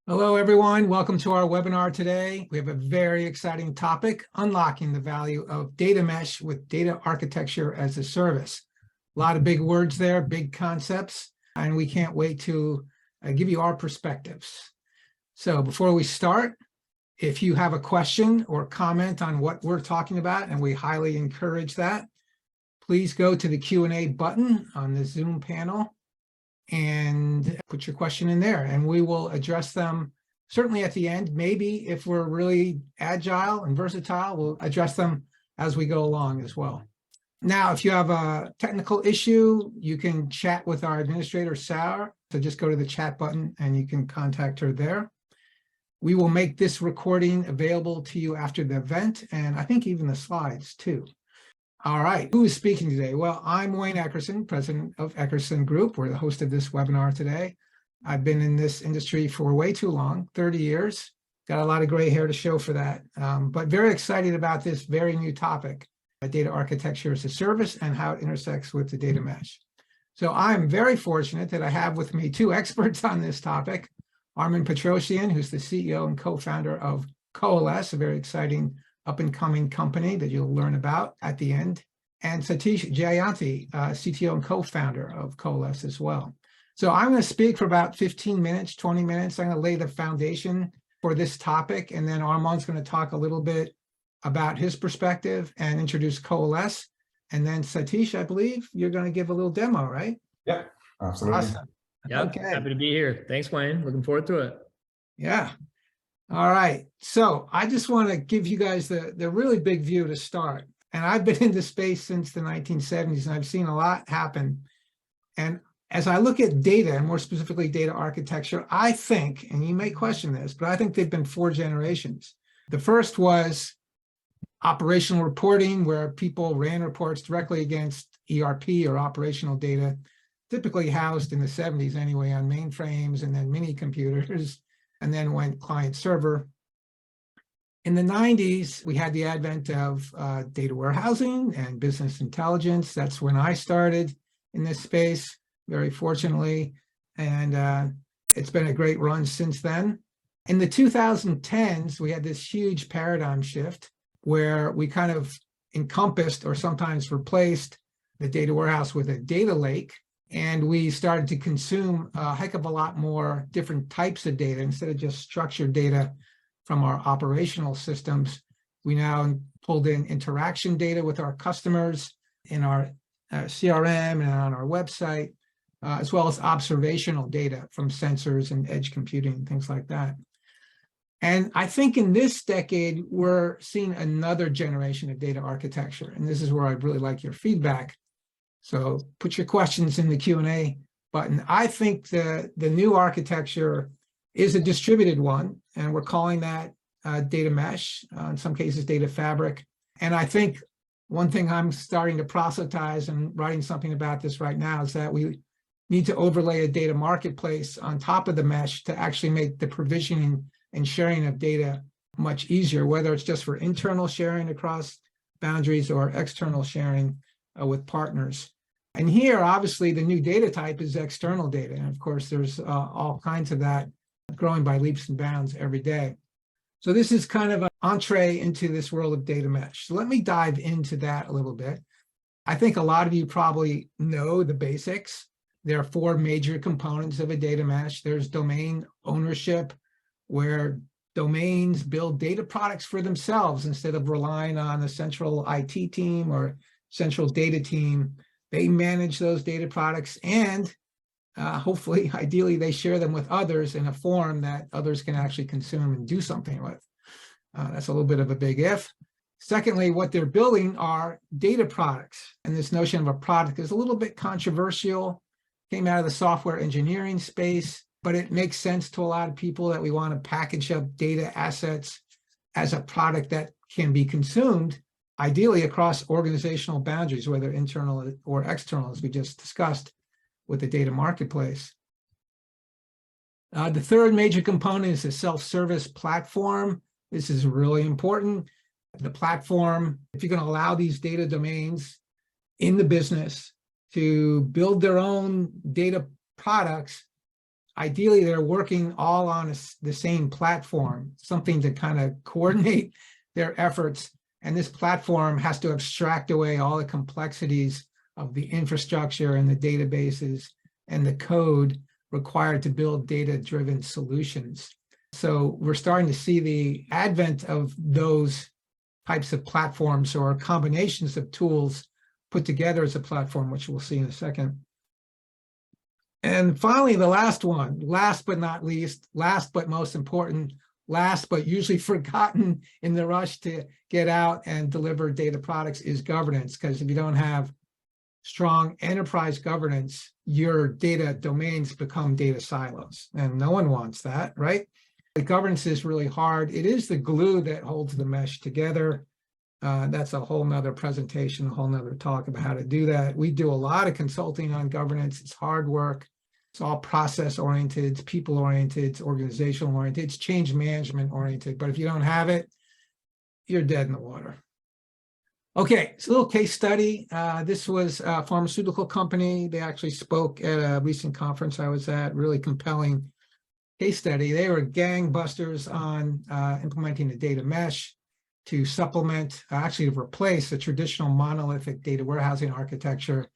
Hello, everyone. Welcome to our webinar today. We have a very exciting topic, unlocking the value of data mesh with data architecture as a service. A lot of big words there, big concepts, and we can't wait to give you our perspectives. So before we start, if you have a question or comment on what we're talking about, and we highly encourage that, please go to the Q&A button on the Zoom panel and put your question in there, and we will address them certainly at the end. Maybe if we're really agile and versatile, we'll address them as we go along as well. Now, if you have a technical issue, you can chat with our administrator, Sarah. So just go to the chat button and you can contact her there. We will make this recording available to you after the event, and I think even the slides too. All right, who is speaking today? Well, I'm Wayne Eckerson, president of Eckerson Group. We're the host of this webinar today. I've been in this industry for way too long, 30 years. Got a lot of gray hair to show for that, but very excited about this very new topic, data architecture as a service and how it intersects with the data mesh. So I'm very fortunate that I have with me two experts on this topic, Armin Petrosian, who's the CEO and co-founder of Coalesce, a very exciting up-and-coming company that you'll learn about at the end, and Satish Jayanthi, CTO and co-founder of Coalesce as well. So I'm going to speak for about 15 minutes, 20 minutes. I'm going to lay the foundation for this topic, and then Armand's going to talk a little bit about his perspective and introduce Coalesce. And then Satish, I believe you're going to give a little demo, right? Yeah, absolutely. Awesome. Yeah, okay. Happy to be here. Thanks, Wayne. Looking forward to it. Yeah. All right, so I just want to give you guys the really big view to start. And I've been in the space since the 1970s, and I've seen a lot happen. And as I look at data, and more specifically data architecture, I think, and you may question this, but I think they've been 4 generations. The first was operational reporting, where people ran reports directly against ERP or operational data, typically housed in the 70s anyway on mainframes and then mini computers, and then went client server. In the 90s, we had the advent of data warehousing and business intelligence. That's when I started in this space, very fortunately, and it's been a great run since then. In the 2010s, we had this huge paradigm shift where we kind of encompassed or sometimes replaced the data warehouse with a data lake. And we started to consume a heck of a lot more different types of data. Instead of just structured data from our operational systems, we now pulled in interaction data with our customers in our CRM and on our website, as well as observational data from sensors and edge computing and things like that. And I think in this decade, we're seeing another generation of data architecture. And this is where I'd really like your feedback. So put your questions in the Q&A button. I think the new architecture is a distributed one, and we're calling that data mesh, in some cases data fabric. And I think one thing I'm starting to proselytize and writing something about this right now is that we need to overlay a data marketplace on top of the mesh to actually make the provisioning and sharing of data much easier, whether it's just for internal sharing across boundaries or external sharing with partners. And here, obviously, the new data type is external data. And of course, there's all kinds of that growing by leaps and bounds every day. So this is kind of an entree into this world of data mesh. So let me dive into that a little bit. I think a lot of you probably know the basics. There are 4 major components of a data mesh. There's domain ownership, where domains build data products for themselves instead of relying on a central IT team or central data team. They manage those data products, and hopefully, ideally, they share them with others in a form that others can actually consume and do something with. That's a little bit of a big if. Secondly, what they're building are data products. And this notion of a product is a little bit controversial, came out of the software engineering space, but it makes sense to a lot of people that we want to package up data assets as a product that can be consumed, ideally across organizational boundaries, whether internal or external, as we just discussed with the data marketplace. The third major component is a self-service platform. This is really important. The platform, if you're going to allow these data domains in the business to build their own data products, ideally they're working all on the same platform, something to kind of coordinate their efforts. And this platform has to abstract away all the complexities of the infrastructure and the databases and the code required to build data-driven solutions. So we're starting to see the advent of those types of platforms or combinations of tools put together as a platform, which we'll see in a second. And finally, the last one, last but not least, last but most important, last but usually forgotten in the rush to get out and deliver data products, is governance. Because if you don't have strong enterprise governance, your data domains become data silos, and no one wants that, right? The governance is really hard. It is the glue that holds the mesh together. That's a whole nother presentation, a whole nother talk about how to do that. We do a lot of consulting on governance. It's hard work. It's all process oriented, it's people oriented, it's organizational oriented, it's change management oriented. But if you don't have it, you're dead in the water. Okay, it's a little case study. This was a pharmaceutical company. They actually spoke at a recent conference I was at, really compelling case study. They were gangbusters on implementing the data mesh to supplement, actually to replace a traditional monolithic data warehousing architecture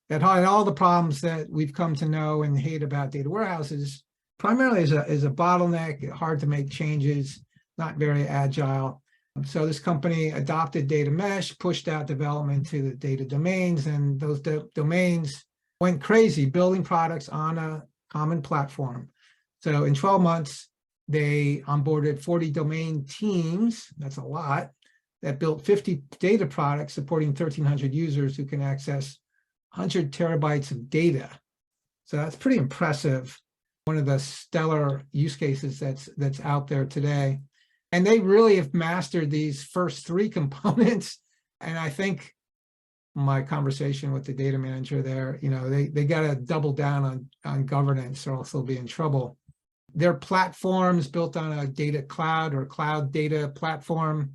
that had all the problems that we've come to know and hate about data warehouses, primarily as a bottleneck, hard to make changes, not very agile. So this company adopted data mesh, pushed out development to the data domains, and those domains went crazy, building products on a common platform. So in 12 months, they onboarded 40 domain teams, that's a lot, that built 50 data products supporting 1,300 users who can access 100 terabytes of data. So that's pretty impressive. One of the stellar use cases that's out there today. And they really have mastered these first three components. And I think my conversation with the data manager there, they got to double down on governance or else they'll be in trouble. Their platforms built on a data cloud or cloud data platform,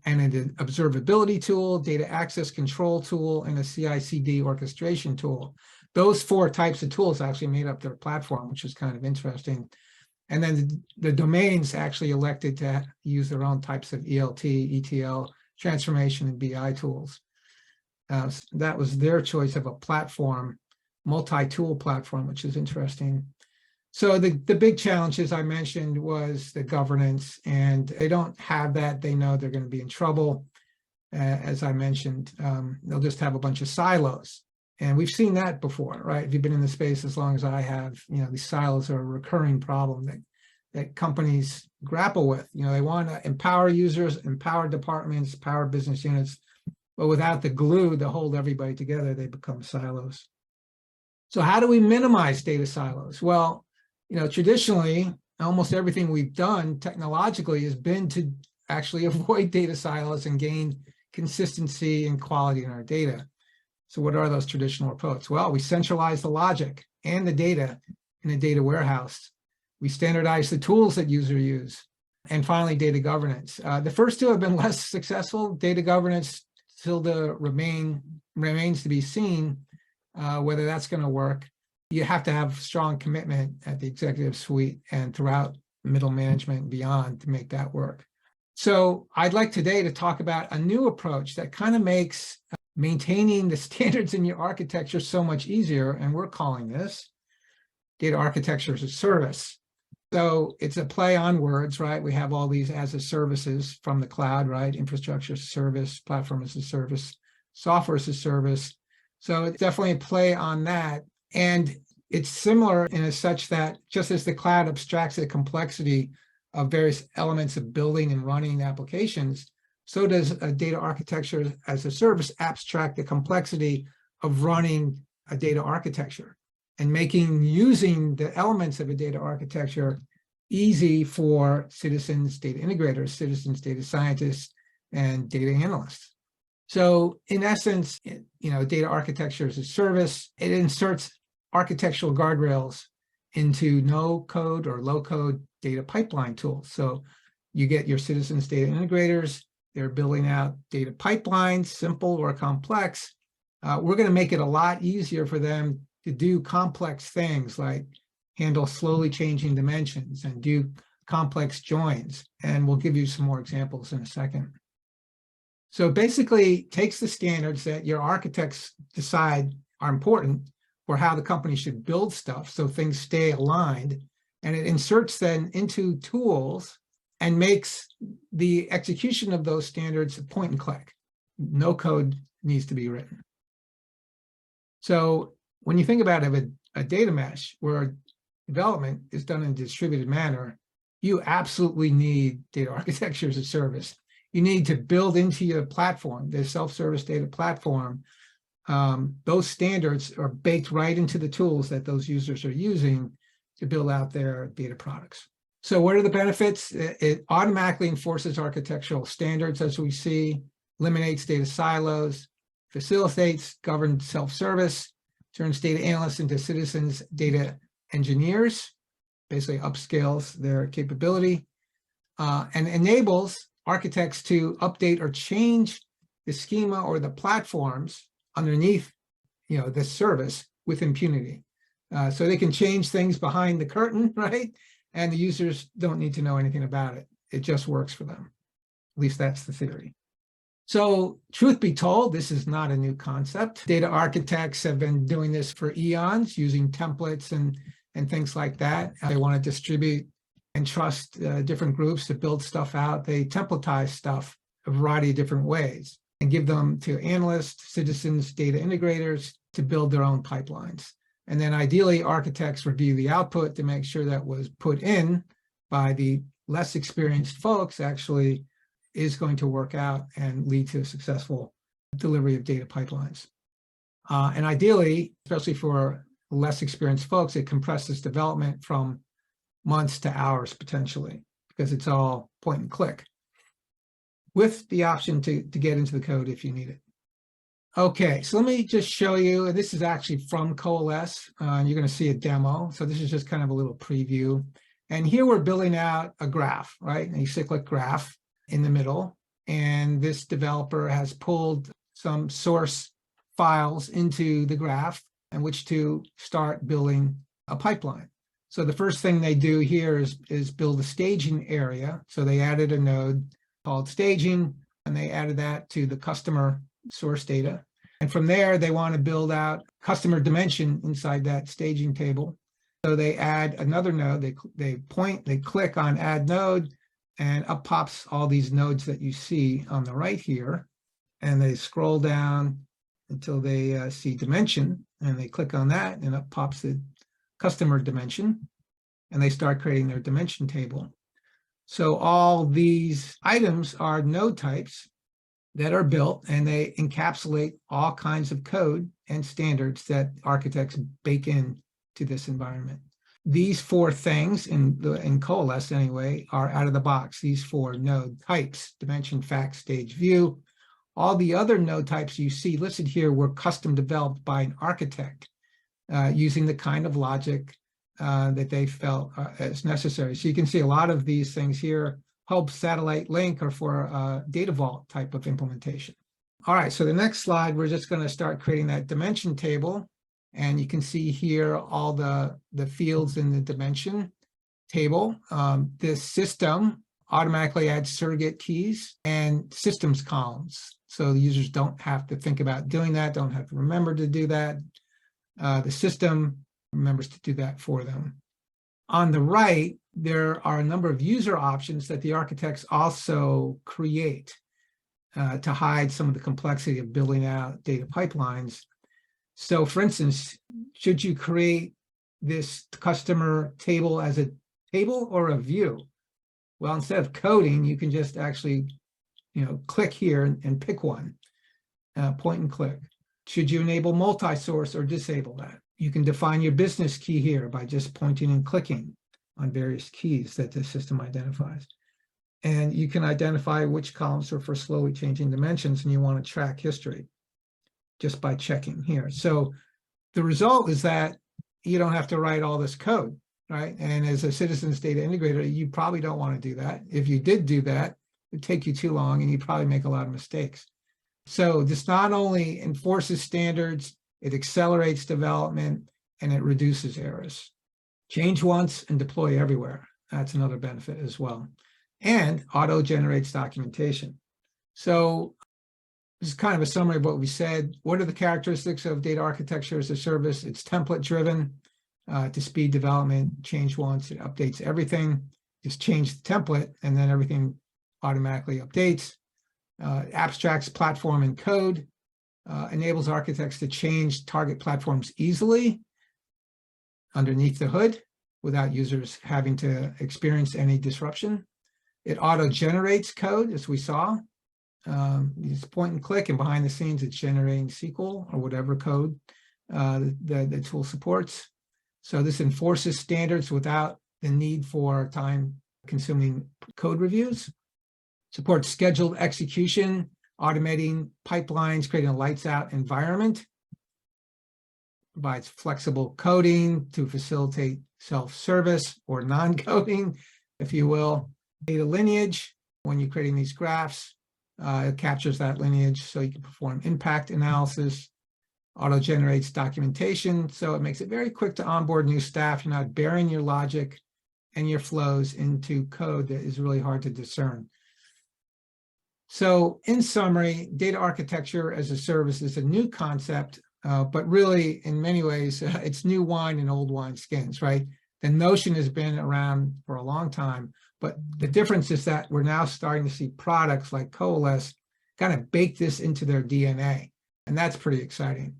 and an observability tool, data access control tool, and a CI/CD orchestration tool. Those four types of tools actually made up their platform, which is kind of interesting. And then the domains actually elected to use their own types of ELT, ETL, transformation, and BI tools. So that was their choice of a platform, multi-tool platform, which is interesting. So the big challenge, as I mentioned, was the governance, and they don't have that. They know they're going to be in trouble. As I mentioned, they'll just have a bunch of silos. And we've seen that before, right? If you've been in the space as long as I have, these silos are a recurring problem that companies grapple with. They want to empower users, empower departments, empower business units, but without the glue to hold everybody together, they become silos. So how do we minimize data silos? Well, traditionally, almost everything we've done technologically has been to actually avoid data silos and gain consistency and quality in our data. So what are those traditional approaches? Well, we centralize the logic and the data in a data warehouse. We standardize the tools that users use. And finally, data governance. The first two have been less successful. Data governance still remains to be seen whether that's going to work. You have to have strong commitment at the executive suite and throughout middle management and beyond to make that work. So I'd like today to talk about a new approach that kind of makes maintaining the standards in your architecture so much easier, and we're calling this data architecture as a service. So it's a play on words, right? We have all these as a services from the cloud, right? Infrastructure as a service, platform as a service, software as a service. So it's definitely a play on that. And it's similar in as such that just as the cloud abstracts the complexity of various elements of building and running applications, so does a data architecture as a service abstract the complexity of running a data architecture and using the elements of a data architecture easy for citizens, data integrators, citizens, data scientists, and data analysts. So in essence, data architecture as a service, it inserts architectural guardrails into no code or low code data pipeline tools. So you get your citizens data integrators, they're building out data pipelines, simple or complex. We're going to make it a lot easier for them to do complex things like handle slowly changing dimensions, and do complex joins. And we'll give you some more examples in a second. So basically, it takes the standards that your architects decide are important for how the company should build stuff so things stay aligned, and it inserts them into tools and makes the execution of those standards a point and click. No code needs to be written. So when you think about a data mesh where development is done in a distributed manner, you absolutely need data architecture as a service. You need to build into your platform, the self-service data platform. Those standards are baked right into the tools that those users are using to build out their data products. So what are the benefits? It automatically enforces architectural standards, as we see, eliminates data silos, facilitates governed self-service, turns data analysts into citizens data engineers, basically upscales their capability, and enables architects to update or change the schema or the platforms underneath, this service with impunity. So they can change things behind the curtain, right? And the users don't need to know anything about it. It just works for them. At least that's the theory. So truth be told, this is not a new concept. Data architects have been doing this for eons, using templates and things like that. They want to distribute and trust different groups to build stuff out. They templatize stuff a variety of different ways and give them to analysts, citizens, data integrators to build their own pipelines. And then ideally, architects review the output to make sure that was put in by the less experienced folks actually is going to work out and lead to a successful delivery of data pipelines. And ideally, especially for less experienced folks, it compresses development from months to hours potentially, because it's all point and click, with the option to get into the code if you need it. Okay, so let me just show you, and this is actually from Coalesce, and you're going to see a demo. So this is just kind of a little preview. And here we're building out a graph, right? An acyclic graph in the middle. And this developer has pulled some source files into the graph in which to start building a pipeline. So the first thing they do here is build a staging area. So they added a node called staging, and they added that to the customer source data. And from there, they want to build out customer dimension inside that staging table. So they add another node, they click on add node, and up pops all these nodes that you see on the right here. And they scroll down until they see dimension, and they click on that, and up pops the customer dimension, and they start creating their dimension table. So all these items are node types that are built, and they encapsulate all kinds of code and standards that architects bake in to this environment. These four things in Coalesce anyway are out of the box. These four node types: dimension, fact, stage, view. All the other node types you see listed here were custom developed by an architect using the kind of logic that they felt as necessary. So you can see a lot of these things here help satellite link or for a data vault type of implementation. All right, so the next slide, we're just going to start creating that dimension table. And you can see here all the fields in the dimension table. This system automatically adds surrogate keys and systems columns. So the users don't have to think about doing that, don't have to remember to do that. The system remembers to do that for them. On the right, there are a number of user options that the architects also create to hide some of the complexity of building out data pipelines. So for instance, should you create this customer table as a table or a view? Well, instead of coding, you can just actually, click here and pick one, point and click. Should you enable multi-source or disable that? You can define your business key here by just pointing and clicking on various keys that the system identifies. And you can identify which columns are for slowly changing dimensions, and you want to track history just by checking here. So the result is that you don't have to write all this code, right? And as a citizens data integrator, you probably don't want to do that. If you did do that, it'd take you too long and you'd probably make a lot of mistakes. So this not only enforces standards, it accelerates development, and it reduces errors. Change once and deploy everywhere. That's another benefit as well. And auto generates documentation. So this is kind of a summary of what we said. What are the characteristics of data architecture as a service? It's template driven to speed development. Change once, it updates everything. Just change the template and then everything automatically updates. Abstracts platform and code. Enables architects to change target platforms easily underneath the hood without users having to experience any disruption. It auto-generates code, as we saw. It's point and click, and behind the scenes, it's generating SQL or whatever code the tool supports. So this enforces standards without the need for time-consuming code reviews. Supports scheduled execution, automating pipelines, creating a lights-out environment. Provides flexible coding to facilitate self-service or non-coding, if you will. Data lineage, when you're creating these graphs, it captures that lineage so you can perform impact analysis. Auto-generates documentation, so it makes it very quick to onboard new staff. You're not burying your logic and your flows into code that is really hard to discern. So in summary, data architecture as a service is a new concept, but really in many ways, it's new wine in old wine skins, right? The notion has been around for a long time, but the difference is that we're now starting to see products like Coalesce kind of bake this into their DNA, and that's pretty exciting.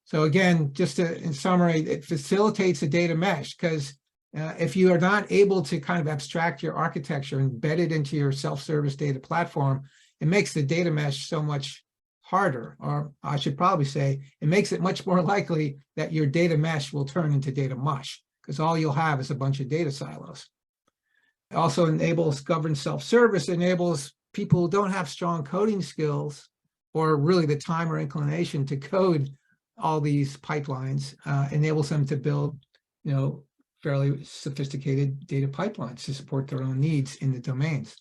So again, just in summary, it facilitates a data mesh because if you are not able to kind of abstract your architecture and embed it into your self-service data platform, it makes the data mesh so much harder, or I should probably say, it makes it much more likely that your data mesh will turn into data mush, because all you'll have is a bunch of data silos. It also enables governed self-service, enables people who don't have strong coding skills or really the time or inclination to code all these pipelines, enables them to build, fairly sophisticated data pipelines to support their own needs in the domains.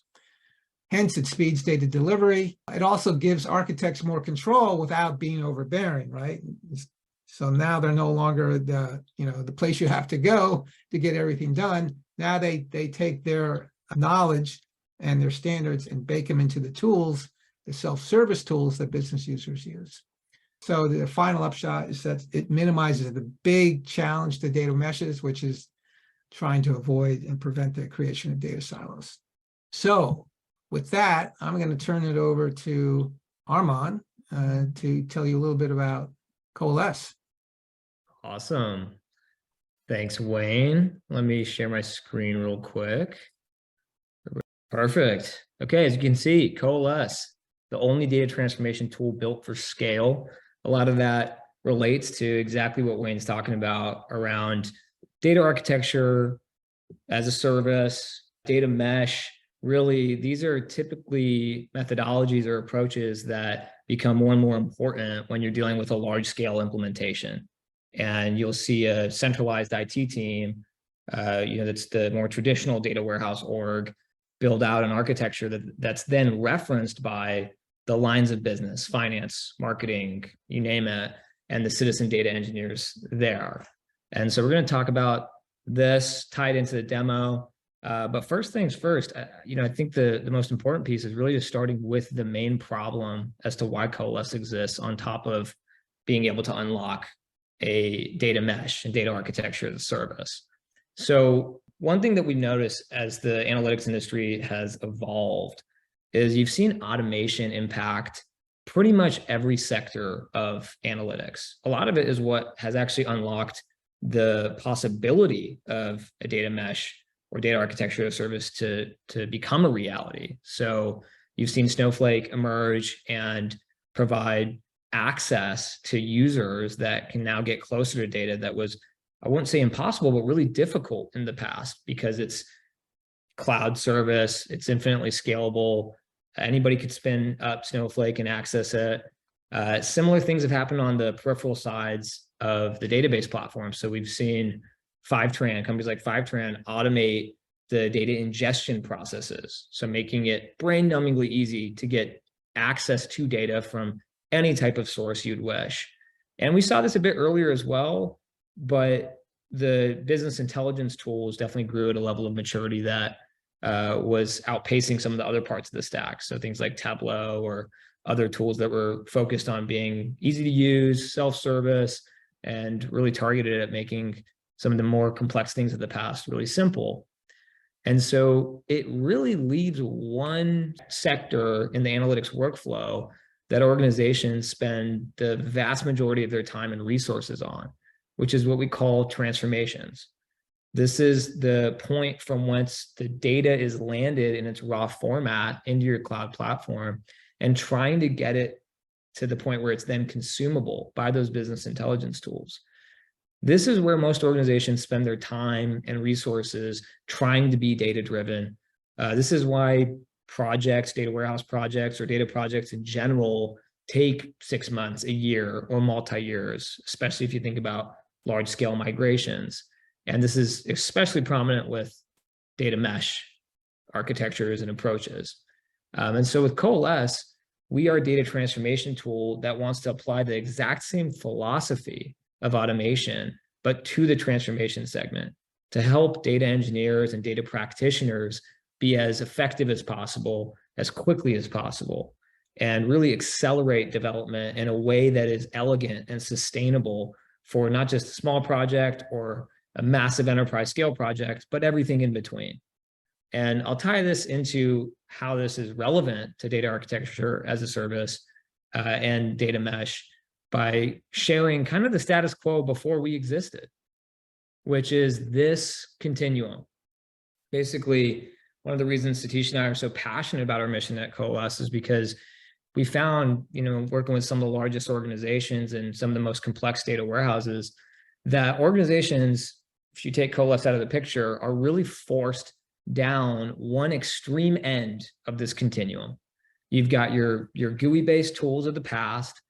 Hence, it speeds data delivery. It also gives architects more control without being overbearing, right? So now they're no longer the place you have to go to get everything done. Now they take their knowledge and their standards and bake them into the tools, the self-service tools that business users use. So the final upshot is that it minimizes the big challenge to data meshes, which is trying to avoid and prevent the creation of data silos. So with that, I'm going to turn it over to Armand to tell you a little bit about Coalesce. Awesome. Thanks, Wayne. Let me share my screen real quick. Perfect. Okay, as you can see, Coalesce, the only data transformation tool built for scale. A lot of that relates to exactly what Wayne's talking about around data architecture as a service, data mesh. Really, these are typically methodologies or approaches that become more and more important when you're dealing with a large scale implementation. And you'll see a centralized IT team, that's the more traditional data warehouse org, build out an architecture that's then referenced by the lines of business, finance, marketing, you name it, and the citizen data engineers there. And so we're going to talk about this tied into the demo. But first things first, I think the most important piece is really just starting with the main problem as to why Coalesce exists on top of being able to unlock a data mesh and data architecture as a service. So one thing that we notice as the analytics industry has evolved is you've seen automation impact pretty much every sector of analytics. A lot of it is what has actually unlocked the possibility of a data mesh or data architecture as a service to become a reality. So you've seen Snowflake emerge and provide access to users that can now get closer to data that was, I wouldn't say impossible, but really difficult in the past because it's cloud service, it's infinitely scalable. Anybody could spin up Snowflake and access it. Similar things have happened on the peripheral sides of the database platform. So we've seen companies like Fivetran automate the data ingestion processes. So making it brain-numbingly easy to get access to data from any type of source you'd wish. And we saw this a bit earlier as well, but the business intelligence tools definitely grew at a level of maturity that was outpacing some of the other parts of the stack. So things like Tableau or other tools that were focused on being easy to use, self-service, and really targeted at making some of the more complex things of the past really simple. And so it really leaves one sector in the analytics workflow that organizations spend the vast majority of their time and resources on, which is what we call transformations. This is the point from whence the data is landed in its raw format into your cloud platform and trying to get it to the point where it's then consumable by those business intelligence tools. This is where most organizations spend their time and resources trying to be data-driven. This is why projects, data warehouse projects, or data projects in general take 6 months, a year, or multi-years, especially if you think about large-scale migrations. And this is especially prominent with data mesh architectures and approaches. And so with Coalesce, we are a data transformation tool that wants to apply the exact same philosophy of automation, but to the transformation segment to help data engineers and data practitioners be as effective as possible, as quickly as possible, and really accelerate development in a way that is elegant and sustainable for not just a small project or a massive enterprise scale project, but everything in between. And I'll tie this into how this is relevant to data architecture as a service and data mesh by sharing kind of the status quo before we existed, which is this continuum. Basically, one of the reasons Satish and I are so passionate about our mission at Coalesce is because we found, working with some of the largest organizations and some of the most complex data warehouses, that organizations, if you take Coalesce out of the picture, are really forced down one extreme end of this continuum. You've got your GUI-based tools of the past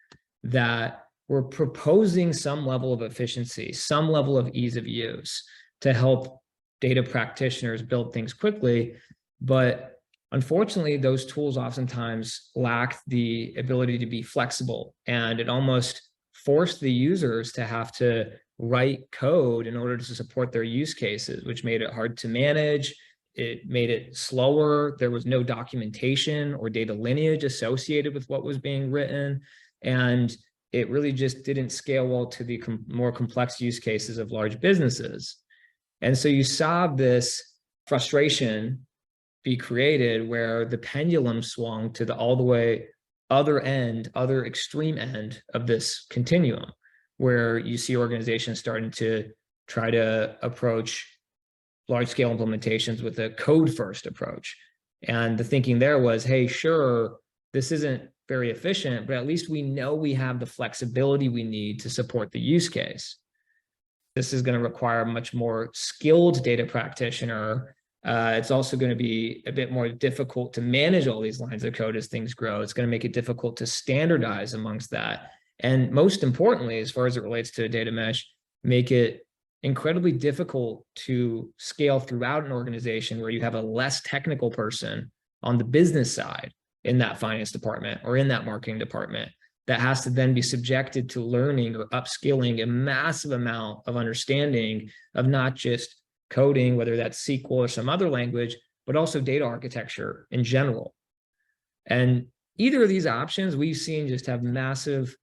that were proposing some level of efficiency, some level of ease of use to help data practitioners build things quickly. But unfortunately, those tools oftentimes lack the ability to be flexible, and it almost forced the users to have to write code in order to support their use cases, which made it hard to manage. It made it slower. There was no documentation or data lineage associated with what was being written. And it really just didn't scale well to the more complex use cases of large businesses. And so you saw this frustration be created where the pendulum swung to the all the way other extreme end of this continuum, where you see organizations starting to try to approach large-scale implementations with a code-first approach. And the thinking there was, hey, sure, this isn't very efficient, but at least we know we have the flexibility we need to support the use case. This is going to require a much more skilled data practitioner. It's also going to be a bit more difficult to manage all these lines of code as things grow. It's going to make it difficult to standardize amongst that. And most importantly, as far as it relates to data mesh, make it incredibly difficult to scale throughout an organization where you have a less technical person on the business side in that finance department or in that marketing department that has to then be subjected to learning or upskilling a massive amount of understanding of not just coding, whether that's SQL or some other language, but also data architecture in general. And either of these options we've seen just have massive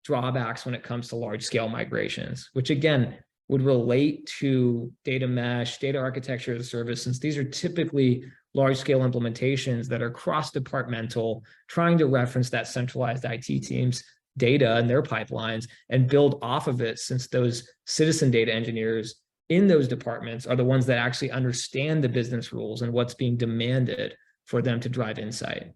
drawbacks when it comes to large scale migrations, which again would relate to data mesh, data architecture as a service, since these are typically large scale implementations that are cross-departmental, trying to reference that centralized IT team's data and their pipelines and build off of it, since those citizen data engineers in those departments are the ones that actually understand the business rules and what's being demanded for them to drive insight.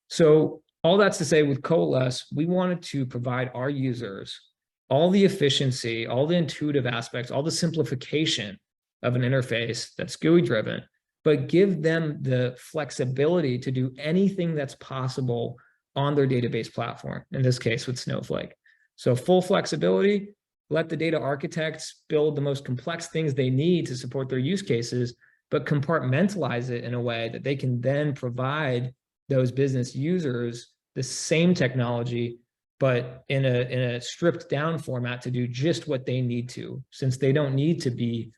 So all that's to say, with Coalesce, we wanted to provide our users all the efficiency, all the intuitive aspects, all the simplification of an interface that's GUI driven, but give them the flexibility to do anything that's possible on their database platform, in this case with Snowflake. So full flexibility, let the data architects build the most complex things they need to support their use cases, but compartmentalize it in a way that they can then provide those business users the same technology but in a stripped down format to do just what they need to, since they don't need to be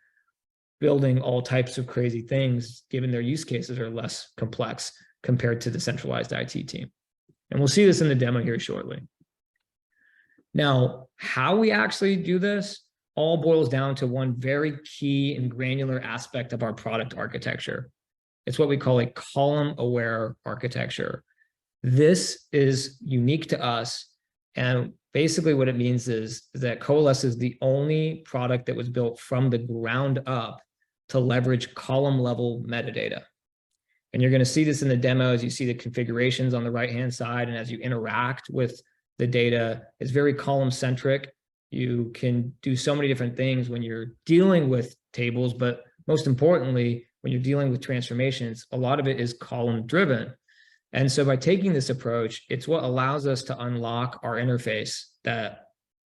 building all types of crazy things, given their use cases are less complex compared to the centralized IT team. And we'll see this in the demo here shortly. Now, how we actually do this all boils down to one very key and granular aspect of our product architecture. It's what we call a column-aware architecture. This is unique to us. And basically what it means is that Coalesce is the only product that was built from the ground up to leverage column level metadata. And you're going to see this in the demo as you see the configurations on the right-hand side. And as you interact with the data, it's very column centric. You can do so many different things when you're dealing with tables, but most importantly, when you're dealing with transformations, a lot of it is column driven. And so by taking this approach, it's what allows us to unlock our interface that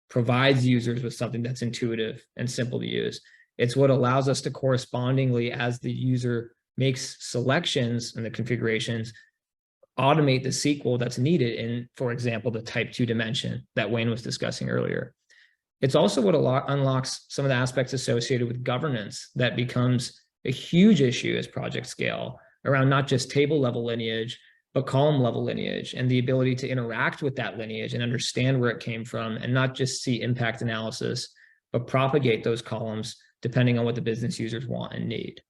provides users with something that's intuitive and simple to use. It's what allows us to correspondingly, as the user makes selections in the configurations, automate the SQL that's needed in, for example, the type 2 dimension that Wayne was discussing earlier. It's also what unlocks some of the aspects associated with governance that becomes a huge issue as projects scale around not just table level lineage, but column level lineage, and the ability to interact with that lineage and understand where it came from, and not just see impact analysis, but propagate those columns depending on what the business users want and need.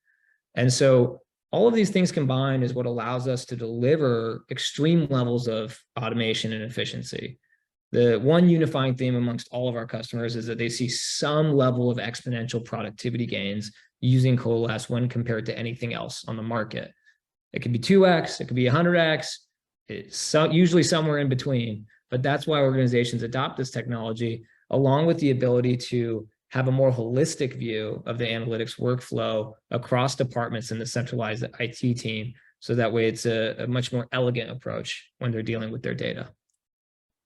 And so all of these things combined is what allows us to deliver extreme levels of automation and efficiency. The one unifying theme amongst all of our customers is that they see some level of exponential productivity gains using Coalesce when compared to anything else on the market. It could be 2x, it could be 100x, it's usually somewhere in between, but that's why organizations adopt this technology, along with the ability to have a more holistic view of the analytics workflow across departments in the centralized IT team. So that way it's a much more elegant approach when they're dealing with their data.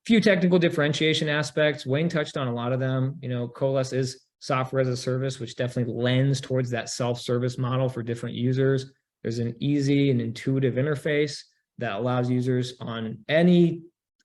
Few technical differentiation aspects. Wayne touched on a lot of them. You know, Coalesce is software as a service, which definitely lends towards that self-service model for different users. There's an easy and intuitive interface that allows users on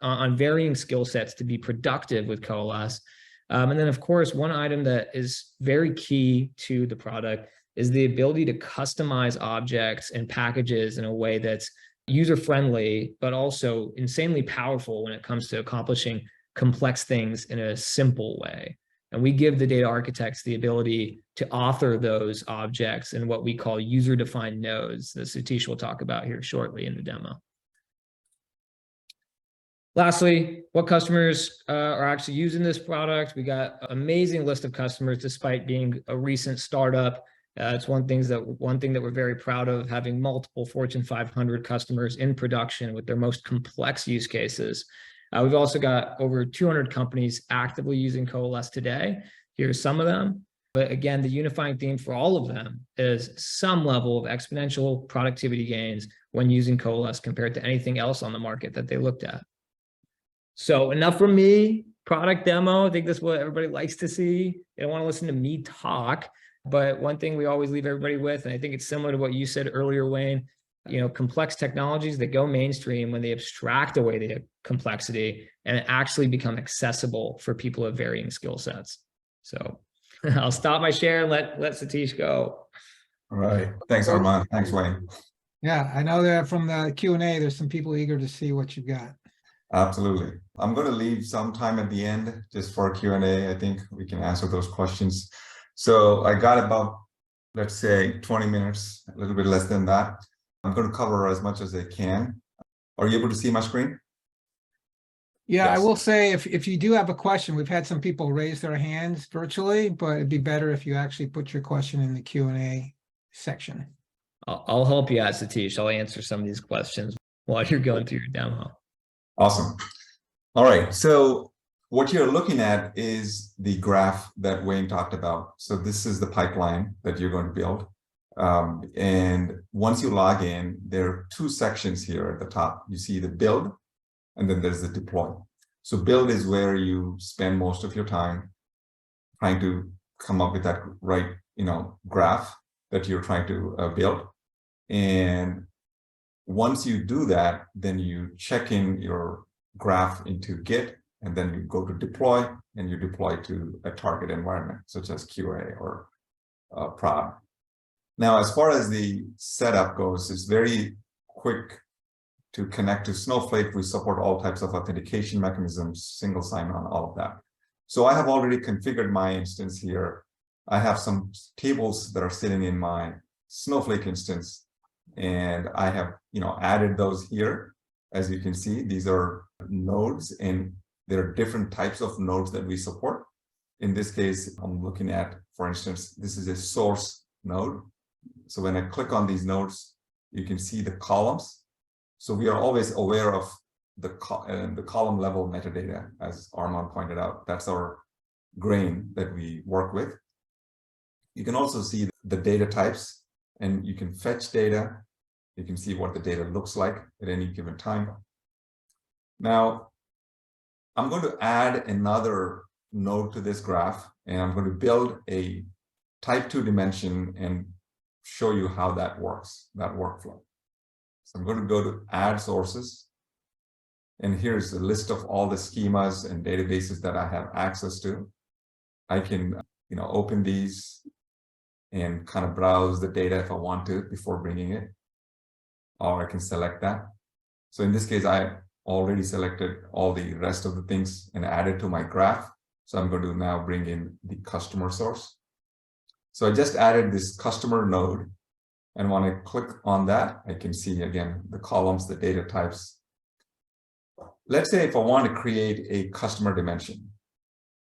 varying skill sets to be productive with Coalesce. And then, of course, one item that is very key to the product is the ability to customize objects and packages in a way that's user-friendly, but also insanely powerful when it comes to accomplishing complex things in a simple way. And we give the data architects the ability to author those objects in what we call user-defined nodes that Satish will talk about here shortly in the demo. Lastly, what customers are actually using this product. We got an amazing list of customers despite being a recent startup. It's one thing that we're very proud of, having multiple Fortune 500 customers in production with their most complex use cases. We've also got over 200 companies actively using Coalesce today. Here's some of them. But again, the unifying theme for all of them is some level of exponential productivity gains when using Coalesce compared to anything else on the market that they looked at. So enough from me. Product demo. I think that's what everybody likes to see. They don't want to listen to me talk. But one thing we always leave everybody with, and I think it's similar to what you said earlier, Wayne, you know, complex technologies that go mainstream when they abstract away the complexity and actually become accessible for people of varying skill sets. So I'll stop my share and let Satish go. All right. Thanks, Armand. Thanks, Wayne. Yeah, I know that from the Q&A, there's some people eager to see what you've got. Absolutely. I'm going to leave some time at the end just for Q&A. I think we can answer those questions. So I got about, let's say, 20 minutes, a little bit less than that. I'm going to cover as much as I can. Are you able to see my screen? Yeah, Yes. I will say if you do have a question, we've had some people raise their hands virtually, but it'd be better if you actually put your question in the Q&A section. I'll help you out, Satish. I'll answer some of these questions while you're going through your demo. Awesome. All right. So what you're looking at is the graph that Wayne talked about. So this is the pipeline that you're going to build. And once you log in, there are two sections here at the top. You see the build, and then there's the deploy. So build is where you spend most of your time trying to come up with that right, graph that you're trying to build. And once you do that, then you check in your graph into Git, and then you go to deploy, and you deploy to a target environment, such as QA or prod. Now, as far as the setup goes, it's very quick to connect to Snowflake. We support all types of authentication mechanisms, single sign-on, all of that. So I have already configured my instance here. I have some tables that are sitting in my Snowflake instance, and I have, added those here. As you can see, these are nodes, and there are different types of nodes that we support. In this case, I'm looking at, for instance, this is a source node. So when I click on these nodes, you can see the columns. So we are always aware of the column level metadata, as Armand pointed out. That's our grain that we work with. You can also see the data types, and you can fetch data. You can see what the data looks like at any given time. Now, I'm going to add another node to this graph, and I'm going to build a type 2 dimension and show you how that works, that workflow. So I'm going to go to add sources, and here's a list of all the schemas and databases that I have access to. I can, open these and kind of browse the data if I want to before bringing it, or I can select that. So in this case, I already selected all the rest of the things and added to my graph. So I'm going to now bring in the customer source. So I just added this customer node. And when I click on that, I can see again the columns, the data types. Let's say if I want to create a customer dimension,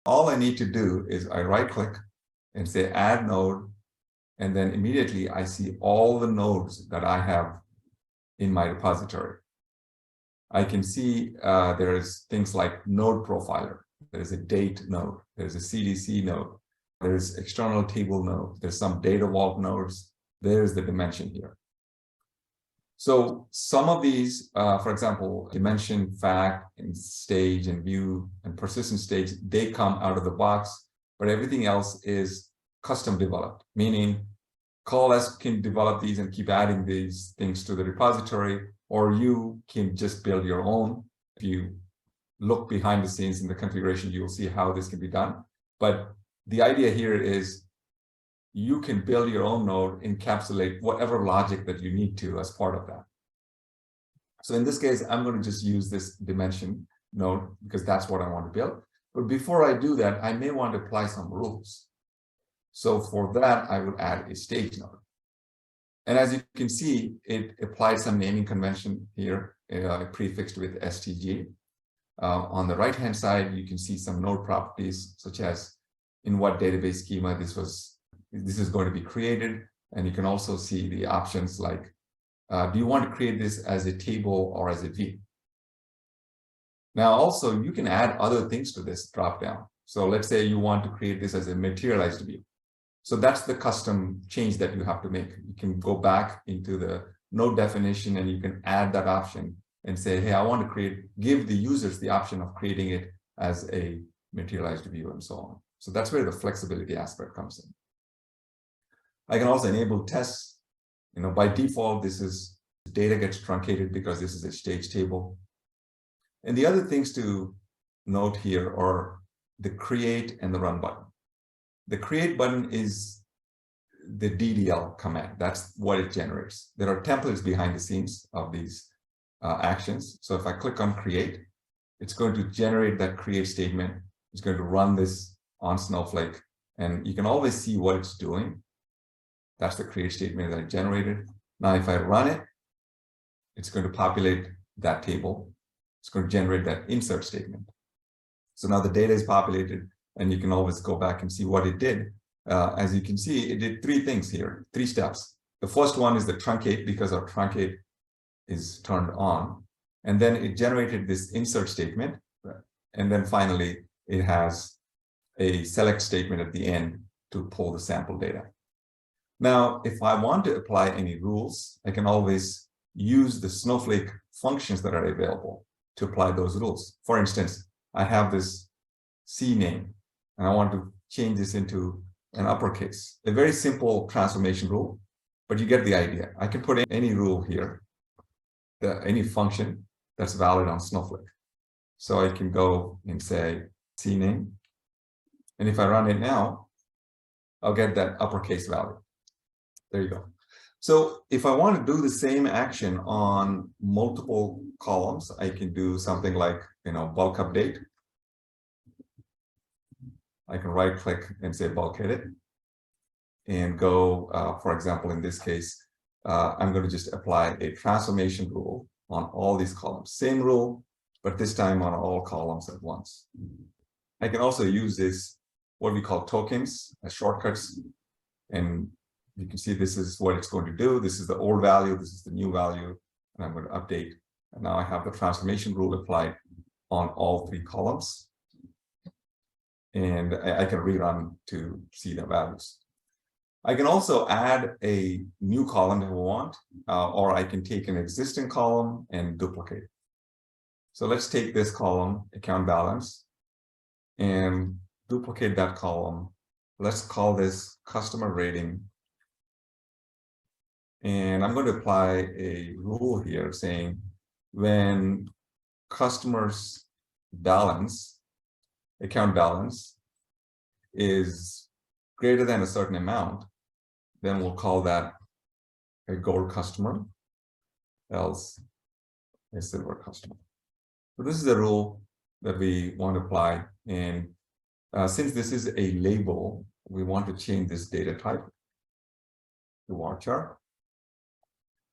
all I need to do is I right click and say add node. And then immediately I see all the nodes that I have in my repository. I can see there's things like node profiler. There's a date node. There's a CDC node. There's external table node. There's some data vault nodes. There's the dimension here. So some of these, for example, dimension, fact, and stage, and view, and persistent stage, they come out of the box, but everything else is custom developed, meaning Coalesce can develop these and keep adding these things to the repository, or you can just build your own. If you look behind the scenes in the configuration, you will see how this can be done. But the idea here is you can build your own node, encapsulate whatever logic that you need to as part of that. So in this case, I'm going to just use this dimension node because that's what I want to build. But before I do that, I may want to apply some rules. So for that, I would add a stage node. And as you can see, it applied some naming convention here, prefixed with STG. On the right-hand side, you can see some node properties, such as in what database schema this is going to be created. And you can also see the options like, do you want to create this as a table or as a view? Now, also, you can add other things to this dropdown. So let's say you want to create this as a materialized view. So that's the custom change that you have to make. You can go back into the node definition and you can add that option and say, hey, I want to give the users the option of creating it as a materialized view and so on. So that's where the flexibility aspect comes in. I can also enable tests. By default, data gets truncated because this is a stage table. And the other things to note here are the create and the run button. The create button is the DDL command. That's what it generates. There are templates behind the scenes of these actions. So if I click on create, it's going to generate that create statement. It's going to run this on Snowflake, and you can always see what it's doing. That's the create statement that I generated. Now, if I run it, it's going to populate that table. It's going to generate that insert statement. So now the data is populated, and you can always go back and see what it did. As you can see, it did 3 things here, 3 steps. The first one is the truncate, because our truncate is turned on. And then it generated this insert statement. And then finally, it has a select statement at the end to pull the sample data. Now, if I want to apply any rules, I can always use the Snowflake functions that are available to apply those rules. For instance, I have this C name, and I want to change this into an uppercase. A very simple transformation rule, but you get the idea. I can put in any rule here, any function that's valid on Snowflake. So I can go and say CNAME. And if I run it now, I'll get that uppercase value. There you go. So if I want to do the same action on multiple columns, I can do something like, bulk update. I can right click and say bulk edit and go, for example, in this case, I'm going to just apply a transformation rule on all these columns. Same rule, but this time on all columns at once. I can also use this, what we call tokens as shortcuts. And you can see this is what it's going to do. This is the old value. This is the new value. And I'm going to update. And now I have the transformation rule applied on all 3 columns. And I can rerun to see the values. I can also add a new column if I want, or I can take an existing column and duplicate. So let's take this column, account balance, and duplicate that column. Let's call this customer rating. And I'm going to apply a rule here saying when customers balance, account balance is greater than a certain amount, then we'll call that a gold customer, else a silver customer. So this is a rule that we want to apply. And since this is a label, we want to change this data type to varchar.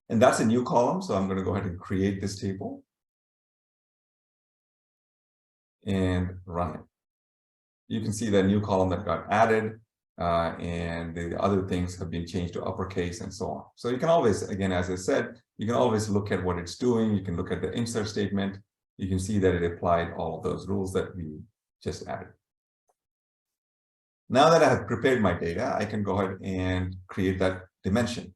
And that's a new column. So I'm going to go ahead and create this table and run it. You can see that new column that got added, and the other things have been changed to uppercase and so on. So you can always, again, as I said, you can always look at what it's doing. You can look at the insert statement. You can see that it applied all of those rules that we just added. Now that I have prepared my data, I can go ahead and create that dimension.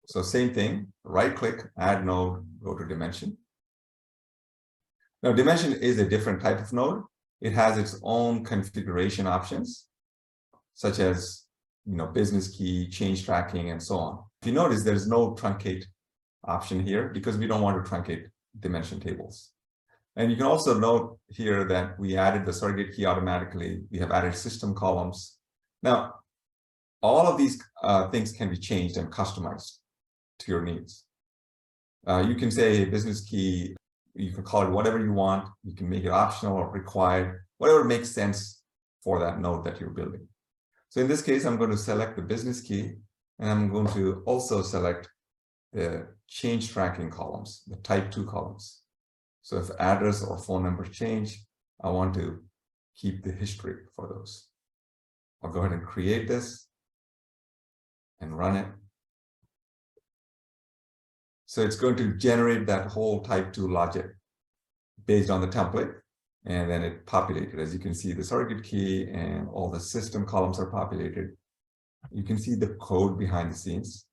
So same thing, right click, add node, go to dimension. Now dimension is a different type of node. It has its own configuration options, such as business key, change tracking, and so on. If you notice, there's no truncate option here because we don't want to truncate dimension tables. And you can also note here that we added the surrogate key automatically. We have added system columns. Now, all of these things can be changed and customized to your needs. You can say business key, you can call it whatever you want. You can make it optional or required, whatever makes sense for that node that you're building. So in this case, I'm going to select the business key, and I'm going to also select the change tracking columns, the type 2 columns. So if address or phone number change, I want to keep the history for those. I'll go ahead and create this and run it. So it's going to generate that whole type 2 logic based on the template, and then it populated. As you can see, the surrogate key and all the system columns are populated. You can see the code behind the scenes.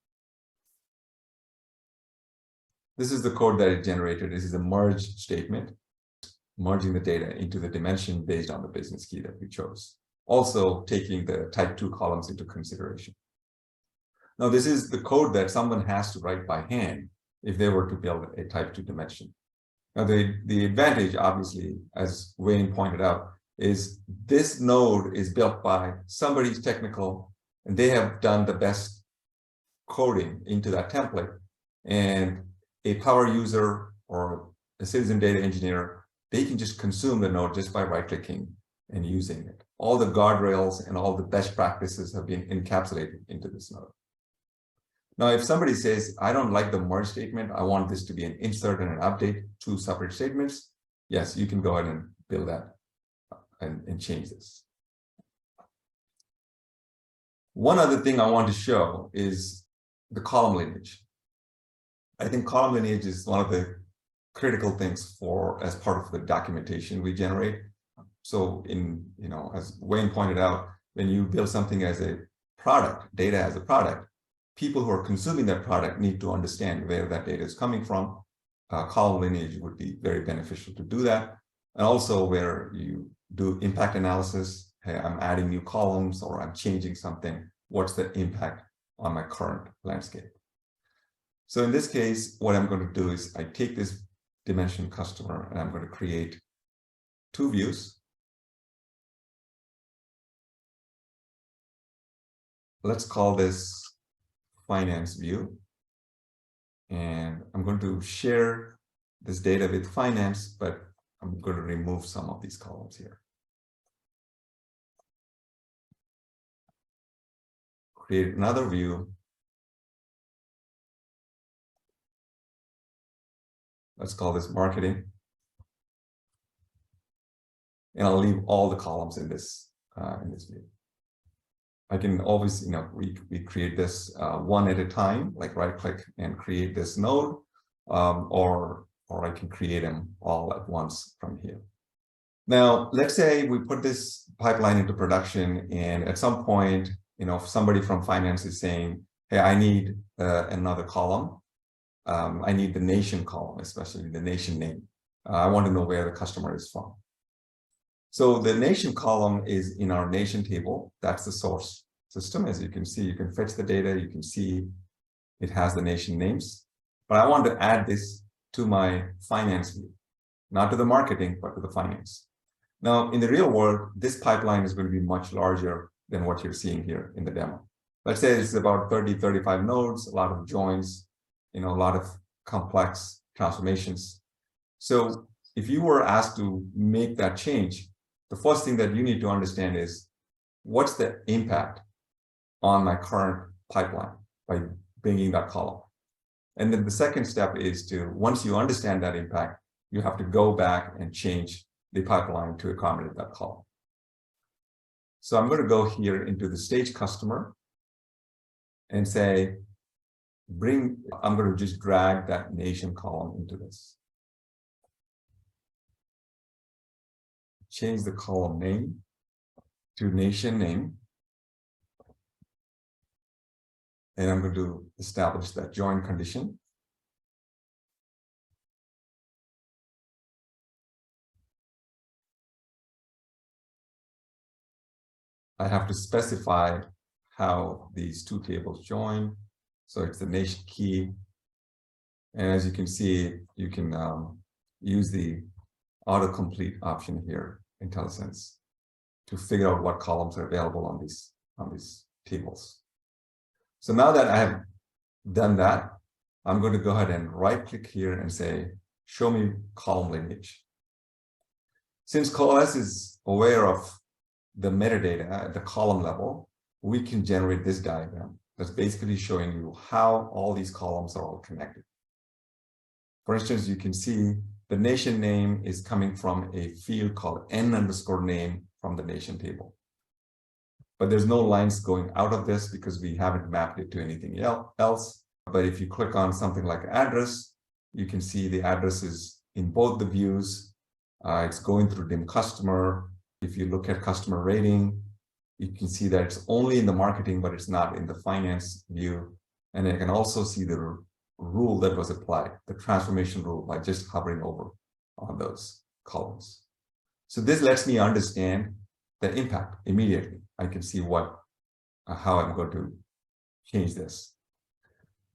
This is the code that it generated. This is a merge statement, merging the data into the dimension based on the business key that we chose. Also taking the type 2 columns into consideration. Now, this is the code that someone has to write by hand if they were to build a type 2 dimension. Now, the advantage, obviously, as Wayne pointed out, is this node is built by somebody's technical, and they have done the best coding into that template. And a power user or a citizen data engineer, they can just consume the node just by right-clicking and using it. All the guardrails and all the best practices have been encapsulated into this node. Now, if somebody says, I don't like the merge statement, I want this to be an insert and an update, 2 separate statements, yes, you can go ahead and build that and change this. One other thing I want to show is the column lineage. I think column lineage is one of the critical things as part of the documentation we generate. So as Wayne pointed out, when you build something as a product, data as a product, people who are consuming that product need to understand where that data is coming from. Column lineage would be very beneficial to do that. And also where you do impact analysis, hey, I'm adding new columns or I'm changing something, what's the impact on my current landscape? So in this case, what I'm going to do is I take this dimension customer and I'm going to create two views. Let's call this finance view. And I'm going to share this data with finance, but I'm going to remove some of these columns here. Create another view. Let's call this marketing. And I'll leave all the columns in this view. I can always, we create this one at a time, like right click and create this node, or I can create them all at once from here. Now, let's say we put this pipeline into production, and at some point, if somebody from finance is saying, hey, I need another column. I need the nation column, especially the nation name. I want to know where the customer is from. So the nation column is in our nation table. That's the source system. As you can see, you can fetch the data. You can see it has the nation names. But I want to add this to my finance view, not to the marketing, but to the finance. Now, in the real world, this pipeline is going to be much larger than what you're seeing here in the demo. Let's say it's about 30, 35 nodes, a lot of joins, a lot of complex transformations. So if you were asked to make that change, the first thing that you need to understand is what's the impact on my current pipeline by bringing that column. And then the second step is to, once you understand that impact, you have to go back and change the pipeline to accommodate that column. So I'm going to go here into the stage customer and say, I'm going to just drag that nation column into this. Change the column name to nation name. And I'm going to establish that join condition. I have to specify how these two tables join. So it's the nation key. And as you can see, you can use the autocomplete option here in IntelliSense to figure out what columns are available on these tables. So now that I have done that, I'm going to go ahead and right click here and say, show me column lineage. Since Coalesce is aware of the metadata at the column level, we can generate this diagram that's basically showing you how all these columns are all connected. For instance, you can see the nation name is coming from a field called n_name from the nation table. But there's no lines going out of this because we haven't mapped it to anything else. But if you click on something like address, you can see the address is in both the views. It's going through DIM customer. If you look at customer rating, you can see that it's only in the marketing, but it's not in the finance view. And you can also see the rule that was applied, the transformation rule, by just hovering over on those columns. So this lets me understand the impact immediately. I can see how I'm going to change this.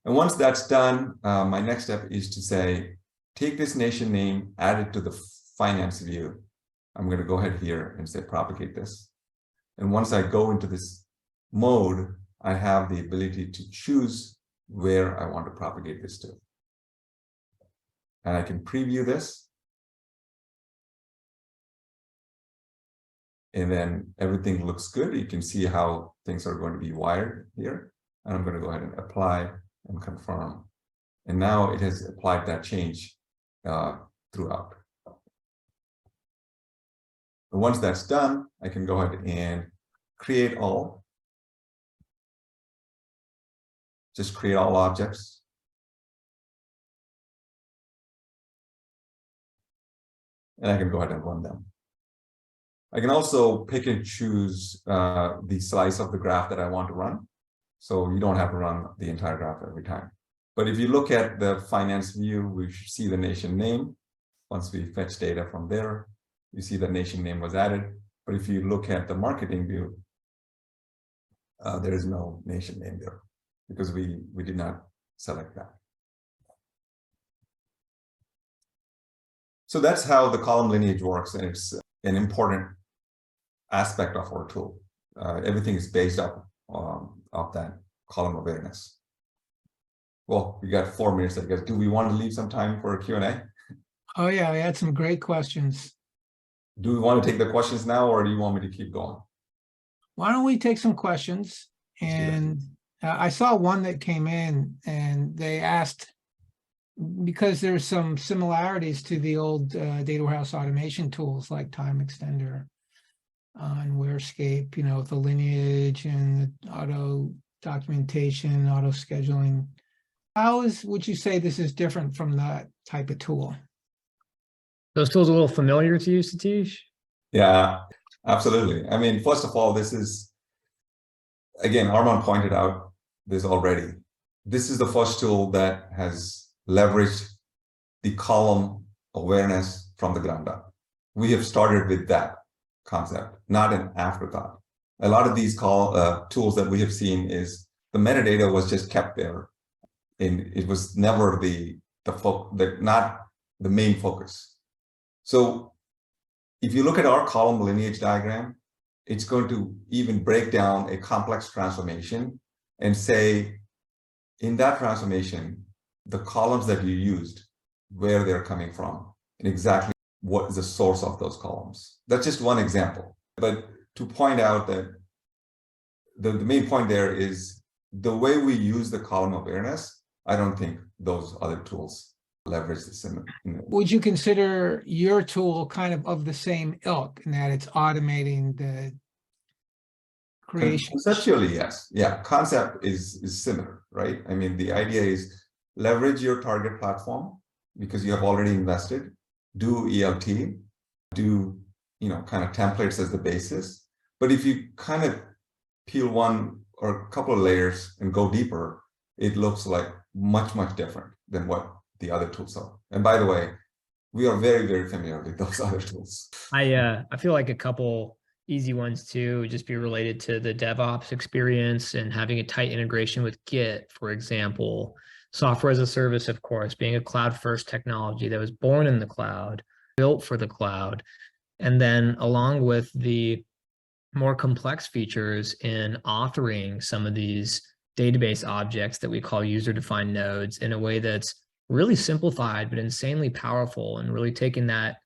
And once that's done, my next step is to say, take this nation name, add it to the finance view. I'm going to go ahead here and say propagate this. And once I go into this mode, I have the ability to choose where I want to propagate this to. And I can preview this. And then everything looks good. You can see how things are going to be wired here. And I'm going to go ahead and apply and confirm. And now it has applied that change throughout. And once that's done, I can go ahead and create all. Just create all objects. And I can go ahead and run them. I can also pick and choose the slice of the graph that I want to run. So you don't have to run the entire graph every time. But if you look at the finance view, we should see the nation name. Once we fetch data from there, you see the nation name was added. But if you look at the marketing view, there is no nation name there because we did not select that. So that's how the column lineage works, and it's an important aspect of our tool. Everything is based up of that column awareness. Well, we got 4 minutes, I guess. Do we want to leave some time for a Q&A? Oh yeah, we had some great questions. Do we want to take the questions now, or do you want me to keep going? Why don't we take some questions? Let's do that. And I saw one that came in and they asked, because there's some similarities to the old data warehouse automation tools like Time Extender and Warescape, you know, the lineage and the auto documentation, auto scheduling. Would you say this is different from that type of tool? Those tools a little familiar to you, Satish? Yeah, absolutely. I mean, first of all, this is, again, Armand pointed out this already. This is the first tool that has leveraged the column awareness from the ground up. We have started with that concept, not an afterthought. A lot of these tools that we have seen is the metadata was just kept there, and it was never not the main focus. So if you look at our column lineage diagram, it's going to even break down a complex transformation and say, in that transformation, the columns that you used, where they're coming from, and exactly what is the source of those columns. That's just one example. But to point out that the main point there is the way we use the column awareness, I don't think those other tools leverage this. Would you consider your tool kind of the same ilk in that it's automating the creation? Conceptually, yes. Yeah, concept is similar, right? I mean, the idea is leverage your target platform because you have already invested, do ELT, do, you know, kind of templates as the basis. But if you kind of peel one or a couple of layers and go deeper, it looks like much different than what the other tools are. And by the way, we are very familiar with those other tools. I feel like a couple easy ones too would just be related to the DevOps experience and having a tight integration with Git, for example. Software as a service, of course, being a cloud-first technology that was born in the cloud, built for the cloud. And then along with the more complex features in authoring some of these database objects that we call user-defined nodes in a way that's really simplified, but insanely powerful, and really taking that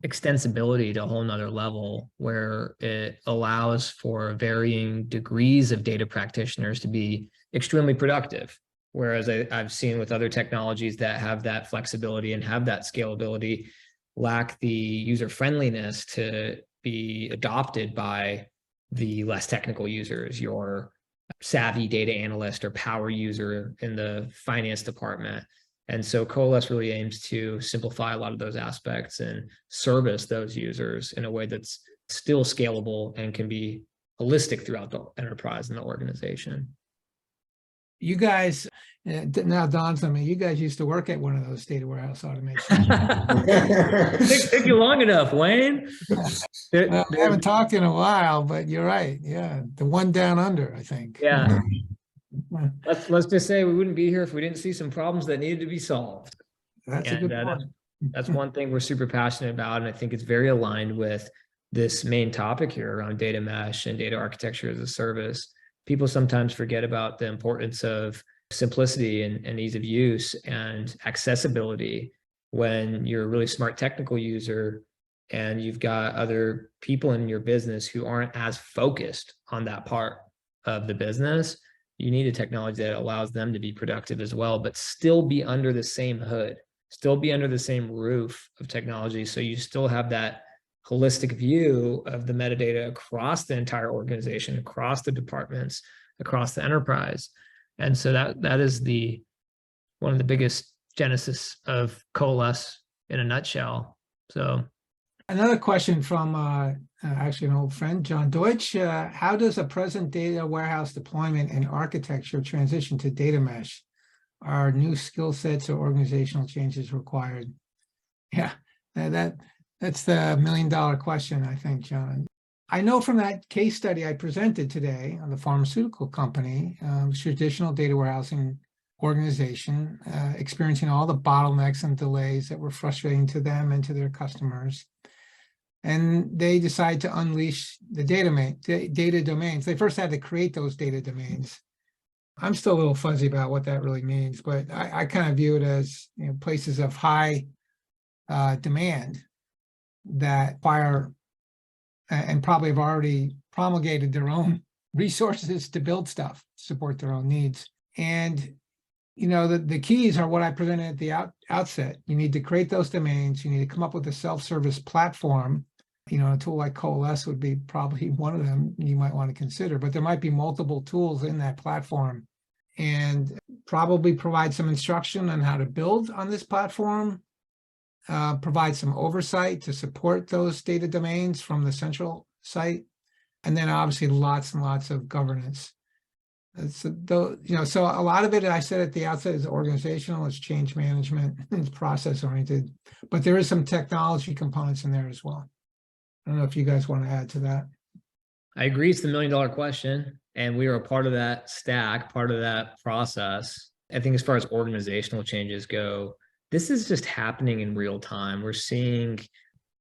extensibility to a whole nother level where it allows for varying degrees of data practitioners to be extremely productive. Whereas I've seen with other technologies that have that flexibility and have that scalability, lack the user friendliness to be adopted by the less technical users, your savvy data analyst or power user in the finance department. And so Coalesce really aims to simplify a lot of those aspects and service those users in a way that's still scalable and can be holistic throughout the enterprise and the organization. You guys, now dawns on me, you guys used to work at one of those data warehouse automation. Took you long enough, Wayne. I haven't talked in a while, but you're right. Yeah, the one down under, I think. Yeah. Let's just say we wouldn't be here if we didn't see some problems that needed to be solved. That's a good point. That's one thing we're super passionate about, and I think it's very aligned with this main topic here around data mesh and data architecture as a service. People sometimes forget about the importance of simplicity and ease of use and accessibility when you're a really smart technical user and you've got other people in your business who aren't as focused on that part of the business. You need a technology that allows them to be productive as well, but still be under the same hood, still be under the same roof of technology. So you still have that holistic view of the metadata across the entire organization, across the departments, across the enterprise. And so that is one of the biggest genesis of Coalesce in a nutshell. So another question from actually an old friend, John Deutsch. How does a present data warehouse deployment and architecture transition to data mesh? Are new skill sets or organizational changes required? Yeah, that's the $1 million question, I think, John. I know from that case study I presented today on the pharmaceutical company, traditional data warehousing organization, experiencing all the bottlenecks and delays that were frustrating to them and to their customers. And they decided to unleash the data domains. They first had to create those data domains. I'm still a little fuzzy about what that really means, but I kind of view it as, you know, places of high demand that require and probably have already promulgated their own resources to build stuff, support their own needs. And, you know, the keys are what I presented at the outset. You need to create those domains. You need to come up with a self-service platform. You know, a tool like Coalesce would be probably one of them you might want to consider, but there might be multiple tools in that platform, and probably provide some instruction on how to build on this platform, provide some oversight to support those data domains from the central site, and then obviously lots and lots of governance. So, you know, so a lot of it, I said at the outset, is organizational, it's change management, it's process oriented, but there is some technology components in there as well. I don't know if you guys want to add to that. I agree. It's the $1 million question. And we are a part of that stack, part of that process. I think as far as organizational changes go, this is just happening in real time. We're seeing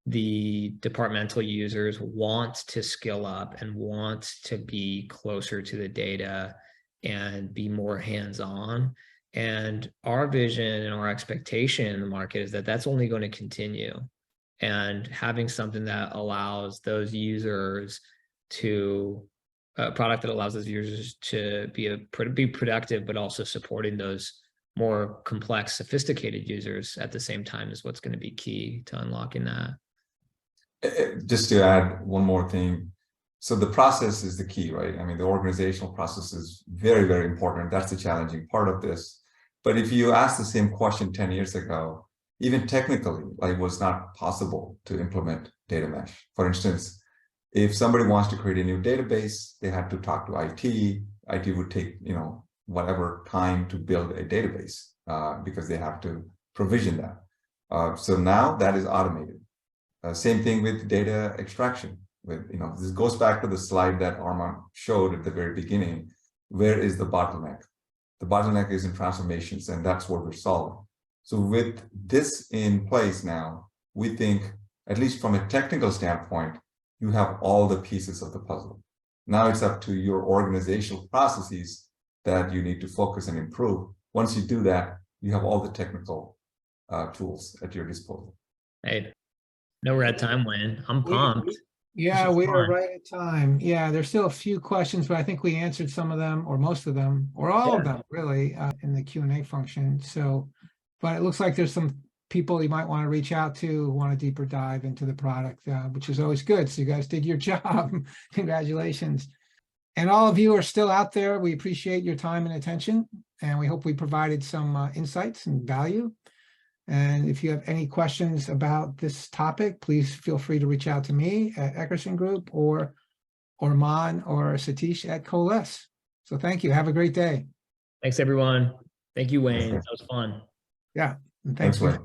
the departmental users want to skill up and want to be closer to the data and be more hands-on. And our vision and our expectation in the market is that that's only going to continue. And having something that allows those users to, a product that allows those users to be productive, but also supporting those more complex, sophisticated users at the same time is what's going to be key to unlocking that. Just to add one more thing. So the process is the key, right? I mean, the organizational process is very, very important. That's the challenging part of this. But if you ask the same question 10 years ago, even technically, like, it was not possible to implement data mesh. For instance, if somebody wants to create a new database, they had to talk to IT. IT would take, you know, whatever time to build a database because they have to provision that. So now that is automated. Same thing with data extraction. With, you know, this goes back to the slide that Armand showed at the very beginning. Where is the bottleneck? The bottleneck is in transformations, and that's what we're solving. So with this in place now, we think, at least from a technical standpoint, you have all the pieces of the puzzle. Now it's up to your organizational processes that you need to focus and improve. Once you do that, you have all the technical tools at your disposal. Hey, no, we're at time, Wayne. I'm pumped. Yeah, we are right at time. Yeah, there's still a few questions, but I think we answered some of them, or most of them, or all of them, really, in the Q&A function. So, but it looks like there's some people you might want to reach out to who want a deeper dive into the product, which is always good. So you guys did your job. Congratulations. And all of you are still out there. We appreciate your time and attention, and we hope we provided some insights and value. And if you have any questions about this topic, please feel free to reach out to me at Eckerson Group or Armand or Satish at Coalesce. So thank you. Have a great day. Thanks, everyone. Thank you, Wayne. That was fun. Yeah. And thanks, Wayne.